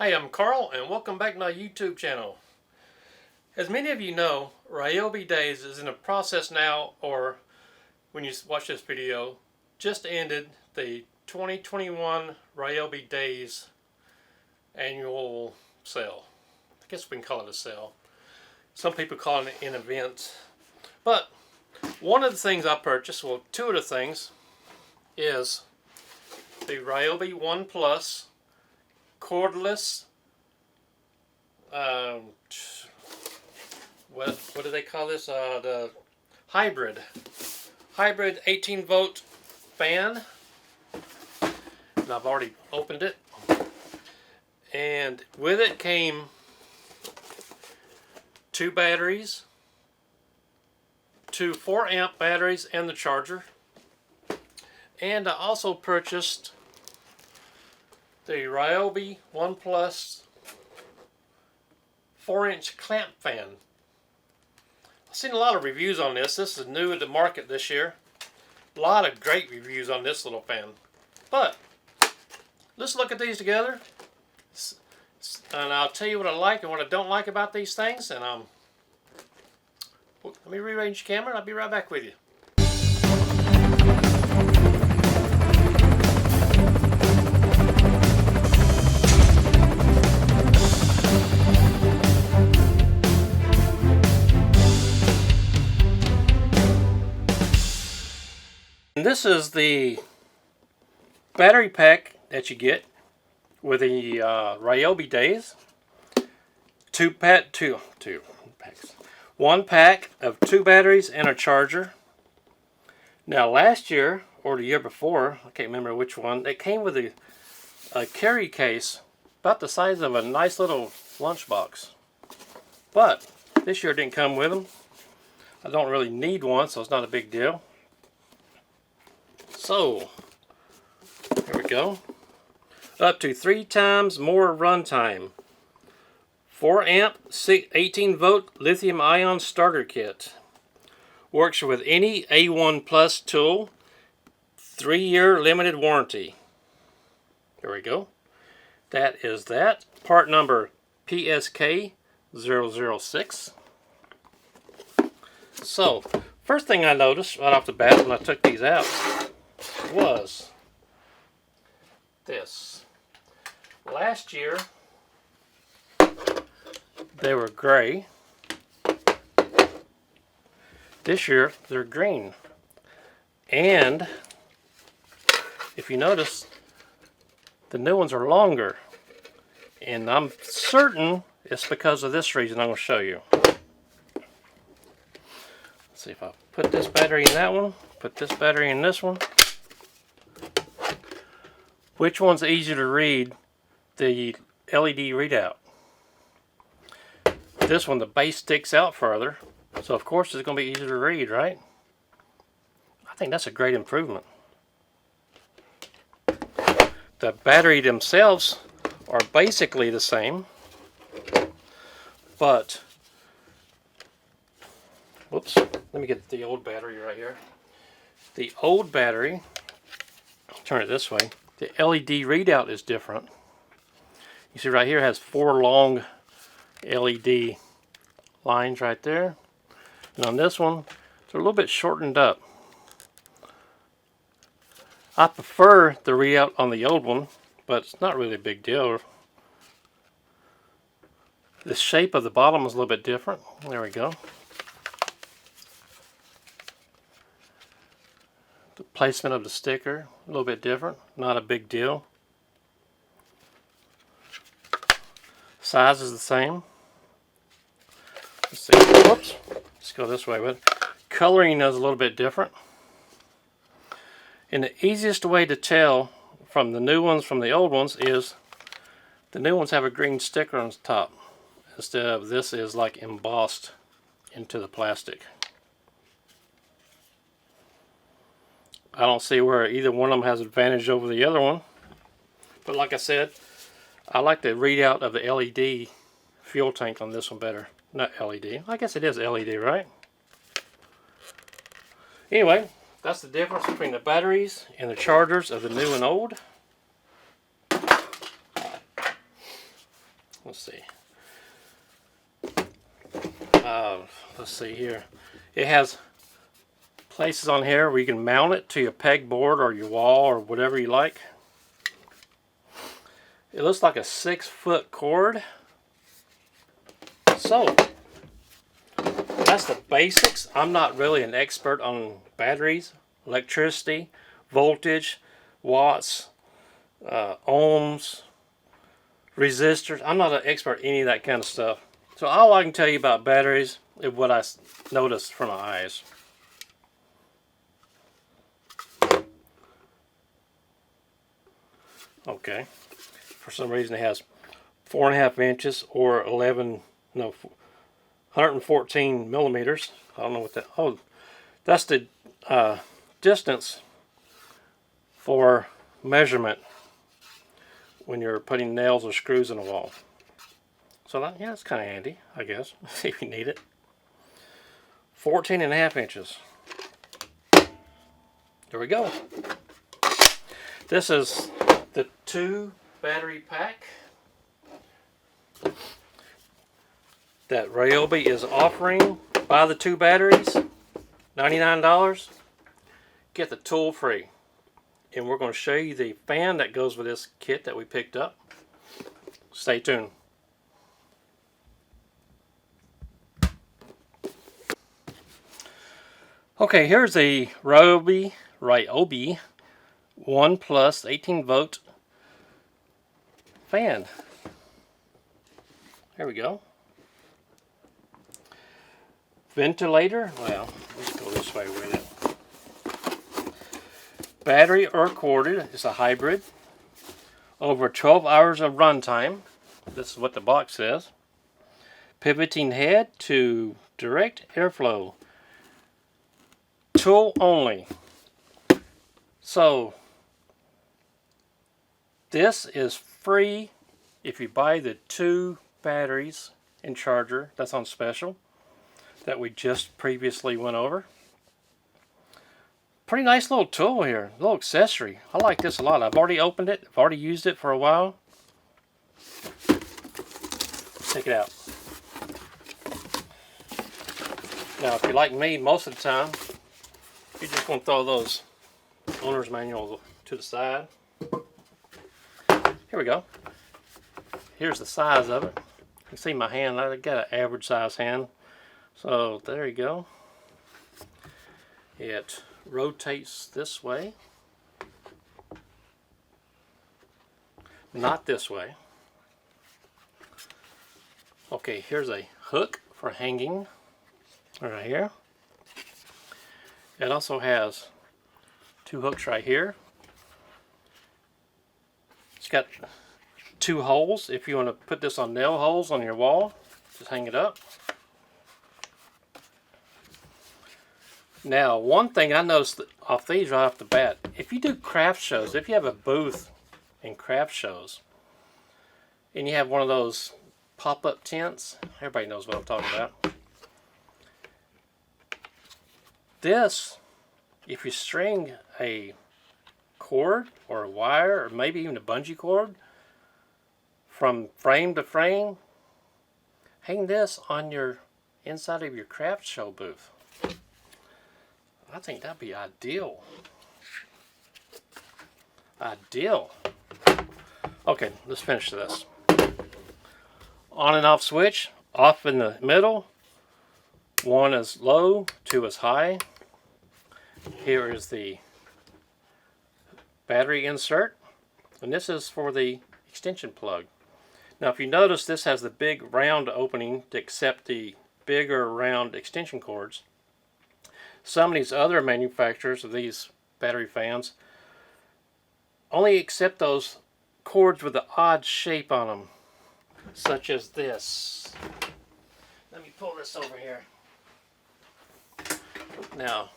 Hi, I'm Carl and welcome back to my YouTube channel. As many of you know, RYOBI Days is in a process now, or when you watch this video, just ended the 2021 RYOBI Days annual sale. I guess we can call it a sale. Some people call it an event. But one of the things I purchased, well, two of the things, is the RYOBI ONE Plus Cordless, what do they call this? The hybrid 18 volt fan. And I've already opened it. And with it came two batteries, two 4-amp batteries, and the charger. And I also purchased the RYOBI ONE Plus 4-inch clamp fan. I've seen a lot of reviews on this. This is new to the market this year. A lot of great reviews on this little fan. But let's look at these together, and I'll tell you what I like and what I don't like about these things. And let me rearrange the camera and I'll be right back with you. And this is the battery pack that you get with the RYOBI Days. One pack of 2 batteries and a charger. Now last year, or the year before, I can't remember which one, it came with a carry case about the size of a nice little lunchbox. But this year it didn't come with them. I don't really need one, so it's not a big deal. So, here we go. Up to 3 times more runtime. 4-amp, 18 volt lithium-ion starter kit. Works with any A1 Plus tool. 3-year limited warranty. There we go. That is that. Part number PSK 006. So, first thing I noticed right off the bat when I took these out was this. Last year they were gray. This year they're green. And if you notice, the new ones are longer. And I'm certain it's because of this reason I'm going to show you. Let's see if I put this battery in that one, put this battery in this one. Which one's easier to read the LED readout? This one, the base sticks out further, so of course it's going to be easier to read, right? I think that's a great improvement. The battery themselves are basically the same, but whoops, let me get the old battery right here. The old battery, I'll turn it this way. The LED readout is different. You see right here it has 4 long LED lines right there. And on this one, it's a little bit shortened up. I prefer the readout on the old one, but it's not really a big deal. The shape of the bottom is a little bit different. There we go. The placement of the sticker, a little bit different, not a big deal. Size is the same. Let's see, whoops, let's go this way with it. Coloring is a little bit different. And the easiest way to tell from the new ones from the old ones is the new ones have a green sticker on the top instead of this is like embossed into the plastic. I don't see where either one of them has advantage over the other one. But like I said, I like the readout of the LED fuel tank on this one better. Not LED. I guess it is LED, right? Anyway, that's the difference between the batteries and the chargers of the new and old. let's see. Let's see here. It has places on here where you can mount it to your pegboard or your wall or whatever you like. It looks like a 6-foot cord. So that's the basics. I'm not really an expert on batteries, electricity, voltage, watts, ohms, resistors. I'm not an expert in any of that kind of stuff. So all I can tell you about batteries is what I noticed from my eyes. Okay. For some reason it has 4.5 inches or 114 millimeters. I don't know what that. Oh, that's the distance for measurement when you're putting nails or screws in a wall. So that, yeah, it's kind of handy, I guess, if you need it. 14.5 inches. There we go. This is the 2 battery pack that RYOBI is offering. Buy the 2 batteries, $99. Get the tool free. And we're going to show you the fan that goes with this kit that we picked up. Stay tuned. Okay, here's the RYOBI ONE Plus 18-volt fan. There we go. Ventilator. Well, let's go this way with it. Battery or corded. It's a hybrid. Over 12 hours of runtime. This is what the box says. Pivoting head to direct airflow. Tool only. So this is free if you buy the 2 batteries and charger that's on special that we just previously went over. Pretty nice little tool here, little accessory. I like this a lot. I've already opened it. I've already used it for a while. Take it out. Now, if you're like me, most of the time, you're just going to throw those owner's manuals to the side. Here we go. Here's the size of it. You can see my hand. I got an average size hand. So there you go. It rotates this way. Not this way. Okay, here's a hook for hanging right here. It also has 2 hooks right here. It's got 2 holes if you want to put this on nail holes on your wall. Just hang it up. Now, one thing I noticed off these right off the bat, if you do craft shows, if you have a booth in craft shows, and you have one of those pop-up tents, everybody knows what I'm talking about. This, if you string a cord or a wire or maybe even a bungee cord from frame to frame, hang this on your inside of your craft show booth. I think that'd be ideal. Ideal. Okay, let's finish this. On and off switch, off in the middle. 1 is low, 2 is high. Here is the battery insert, and this is for the extension plug. Now if you notice, this has the big round opening to accept the bigger round extension cords. Some of these other manufacturers of these battery fans only accept those cords with the odd shape on them, such as this. Let me pull this over here. Now,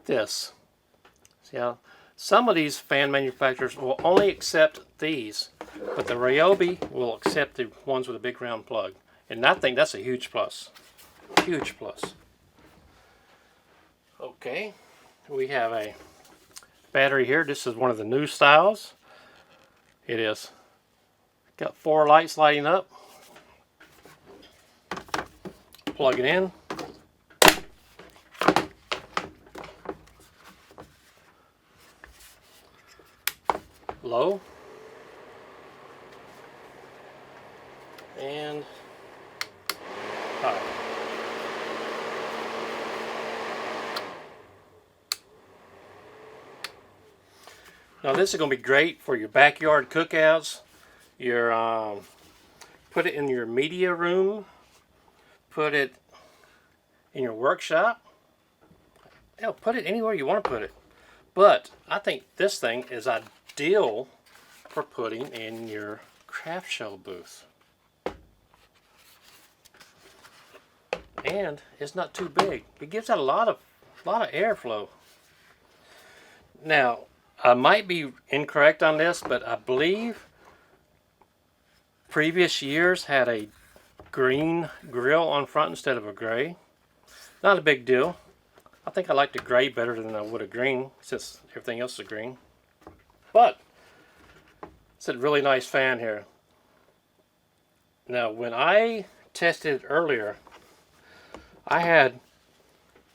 this. See how some of these fan manufacturers will only accept these, but the RYOBI will accept the ones with a big round plug. And I think that's a huge plus. Huge plus. Okay, we have a battery here. This is one of the new styles. It is Got 4 lights lighting up. Plug it in. Low. And high. Now this is going to be great for your backyard cookouts. Your put it in your media room. Put it in your workshop. Hell, put it anywhere you want to put it. But I think this thing is ideal for putting in your craft show booth. And it's not too big. It gives out a lot of airflow. Now, I might be incorrect on this, but I believe previous years had a green grill on front instead of a gray. Not a big deal. I think I like the gray better than I would a green, since everything else is green. But it's a really nice fan here. Now, when I tested it earlier, I had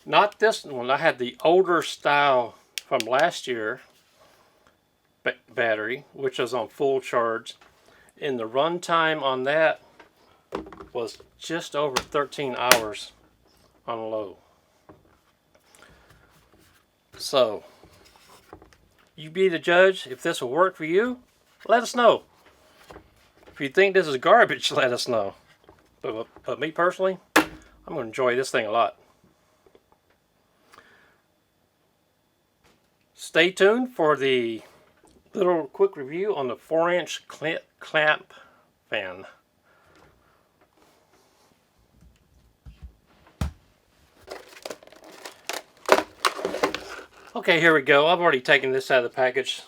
not this one. I had the older style from last year battery, which was on full charge, and the runtime on that was just over 13 hours on low. So you be the judge. If this will work for you, let us know. If you think this is garbage, let us know. But me personally, I'm going to enjoy this thing a lot. Stay tuned for the little quick review on the 4-inch clamp fan. Okay, here we go. I've already taken this out of the package.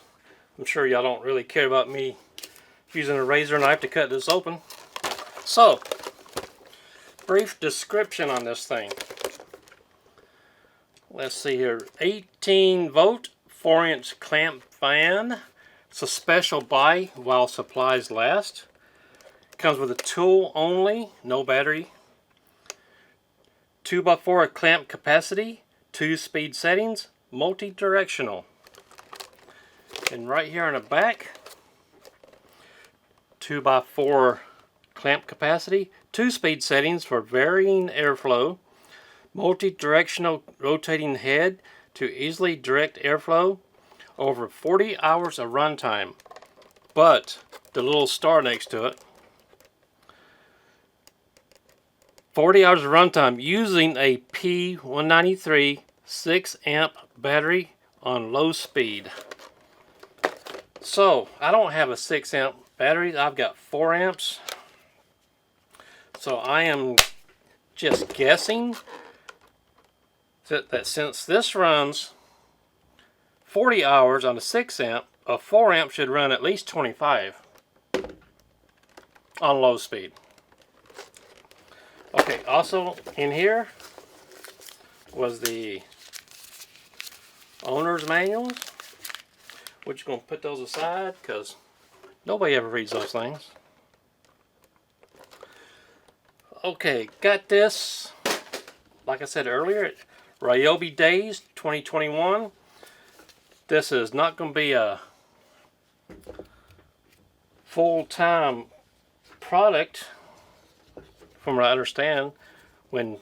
I'm sure y'all don't really care about me using a razor knife to cut this open. So, brief description on this thing. Let's see here. 18 volt 4-inch clamp fan. It's a special buy while supplies last. Comes with a tool only, no battery. 2x4 clamp capacity, 2 speed settings, multi-directional. And right here on the back, 2x4 clamp capacity, 2 speed settings for varying airflow, multi-directional rotating head to easily direct airflow, over 40 hours of runtime. But the little star next to it, 40 hours of runtime using a P193 6 amp battery on low speed. So I don't have a 6 amp battery, I've got 4 amps. So I am just guessing that since this runs 40 hours on a 6 amp, a 4 amp should run at least 25 on low speed. Okay, also in here was the owner's manuals. We're just going to put those aside because nobody ever reads those things. Okay, got this, like I said earlier, RYOBI Days 2021. This is not going to be a full-time product, from what I understand. When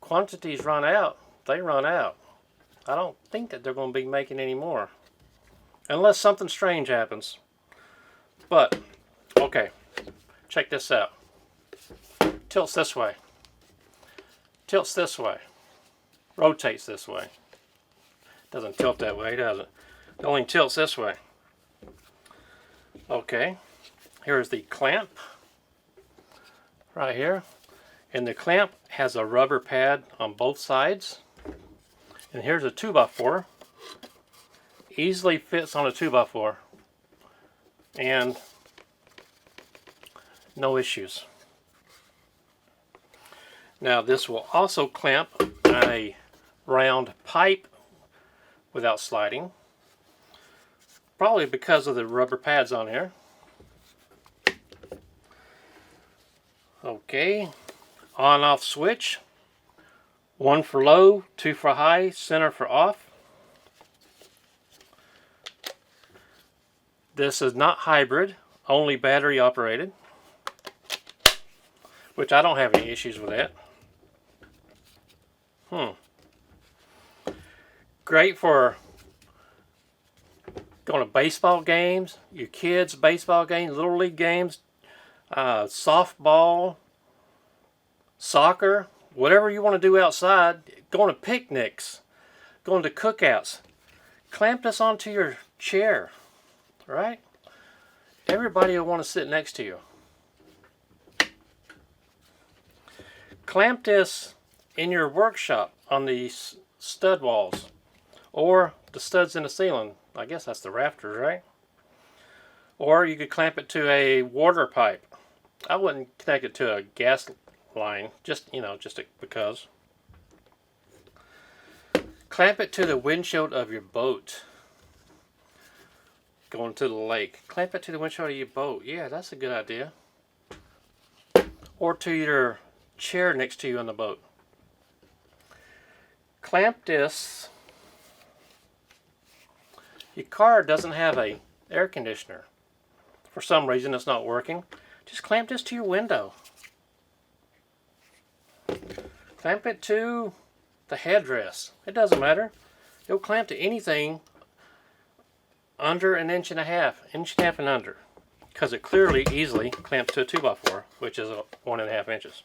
quantities run out, they run out. I don't think that they're going to be making any more, unless something strange happens. But okay, check this out. Tilts this way. Tilts this way. Rotates this way. Doesn't tilt that way, does it? It only tilts this way. Okay, here's the clamp right here, and the clamp has a rubber pad on both sides. And here's a 2x4. Easily fits on a 2x4, and no issues. Now this will also clamp on a round pipe without sliding, probably because of the rubber pads on here. Okay, on-off switch. 1 for low, 2 for high, center for off. This is not hybrid, only battery operated, which I don't have any issues with that. Great for going to baseball games, your kids' baseball games, little league games, softball, soccer, whatever you want to do outside, going to picnics, going to cookouts. Clamp this onto your chair, right? Everybody will want to sit next to you. Clamp this in your workshop on the stud walls or the studs in the ceiling. I guess that's the rafters, right? Or you could clamp it to a water pipe. I wouldn't connect it to a gas line, just because. Clamp it to the windshield of your boat. Going to the lake. Clamp it to the windshield of your boat. Yeah, that's a good idea. Or to your chair next to you on the boat. Clamp this. Your car doesn't have a air conditioner. For some reason it's not working. Just clamp this to your window. Clamp it to the headrest. It doesn't matter. It'll clamp to anything under 1.5 inches, and under, because it clearly easily clamps to a 2x4, which is 1.5 inches.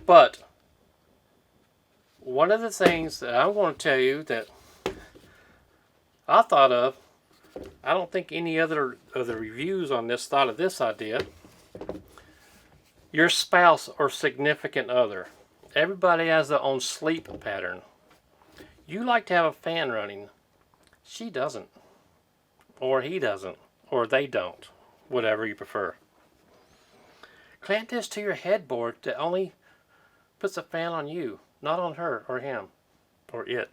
But one of the things that I'm going to tell you that I thought of, I don't think any other of the reviews on this thought of this idea. Your spouse or significant other. Everybody has their own sleep pattern. You like to have a fan running. She doesn't. Or he doesn't. Or they don't. Whatever you prefer. Clamp this to your headboard that only puts a fan on you, not on her or him or it.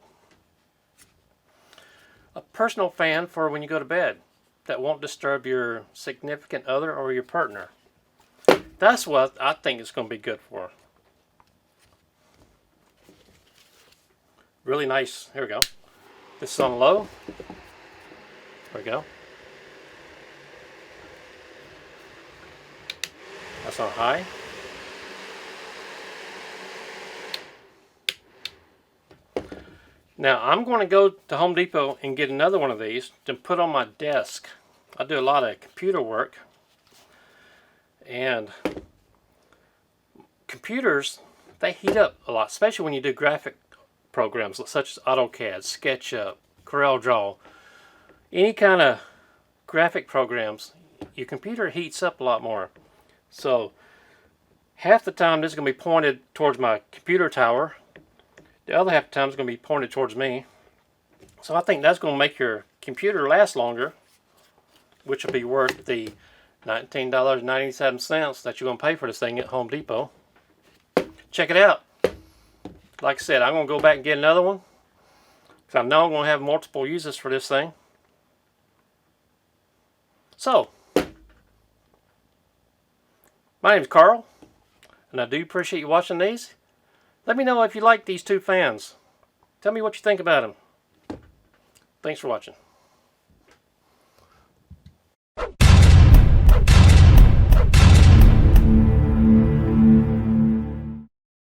A personal fan for when you go to bed that won't disturb your significant other or your partner. That's what I think it's going to be good for. Really nice. Here we go. This is on low. There we go. That's on high. Now I'm going to go to Home Depot and get another one of these to put on my desk. I do a lot of computer work, and computers, they heat up a lot, especially when you do graphic programs such as AutoCAD, SketchUp, CorelDRAW, any kind of graphic programs. Your computer heats up a lot more. So half the time this is going to be pointed towards my computer tower. The other half the time is going to be pointed towards me. So I think that's going to make your computer last longer, which will be worth the $19.97 that you're going to pay for this thing at Home Depot. Check it out. Like I said, I'm going to go back and get another one, because I know I'm going to have multiple uses for this thing. So, my name is Carl, and I do appreciate you watching these. Let me know if you like these two fans. Tell me what you think about them. Thanks for watching.